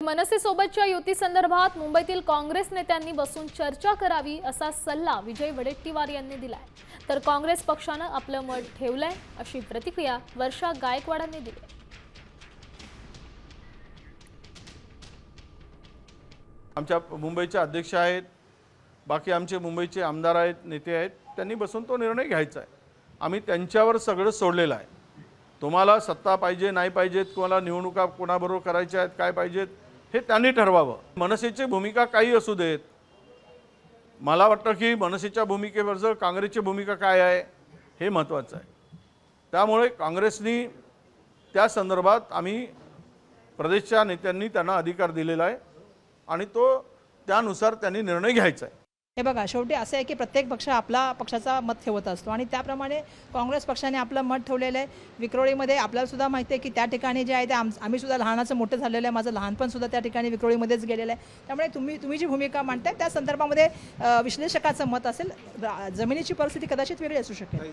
मनसेसोबतच्या युती संदर्भात मुंबईतील काँग्रेस नेत्यांनी बसून चर्चा करावी असा सल्ला विजय वडेट्टीवार यांनी दिलाय। तर काँग्रेस पक्षाने आपलं मत ठेवलंय अशी प्रतिक्रिया वर्षा गायकवाडांनी दिली। आमच्या मुंबईचे अध्यक्ष आहेत, बाकी आमचे मुंबईचे आमदार आहेत, नेते आहेत, त्यांनी बसून तो निर्णय घ्यायचा आहे। आम्ही त्यांच्यावर सगळं सोडलेलं आहे। तुम्हाला सत्ता पाहिजे नाही पाहिजेत, कोणाला निवडणुका कोणाबरोबर करायच्या आहेत, काय पाहिजेत हे त्यांनी ठरवावं। मनसेची भूमिका काही असू देत, मला वाटतं की मनसेच्या भूमिकेवर जर काँग्रेसची भूमिका काय आहे हे महत्त्वाचं आहे। त्यामुळे काँग्रेसनी त्या संदर्भात आम्ही प्रदेशच्या नेत्यांनी त्यांना अधिकार दिलेला आहे आणि तो त्यानुसार त्यांनी निर्णय घ्यायचा आहे। हे बघा, शेवटी असं आहे की प्रत्येक पक्ष आपला पक्षाचा मत ठेवत असतो आणि त्याप्रमाणे काँग्रेस पक्षाने आपलं मत ठेवलेलं आहे। विक्रोळीमध्ये आपल्याला सुद्धा माहिती आहे की त्या ठिकाणी जे आहे ते आम्ही सुद्धा लहानाचं मोठं झालेलं आहे। माझं लहानपण सुद्धा त्या ठिकाणी विक्रोळीमध्येच गेलेलं आहे। त्यामुळे तुम्ही जी भूमिका मांडताय त्या संदर्भामध्ये विश्लेषकाचं मत असेल, जमिनीची परिस्थिती कदाचित वेगळी असू शकेल।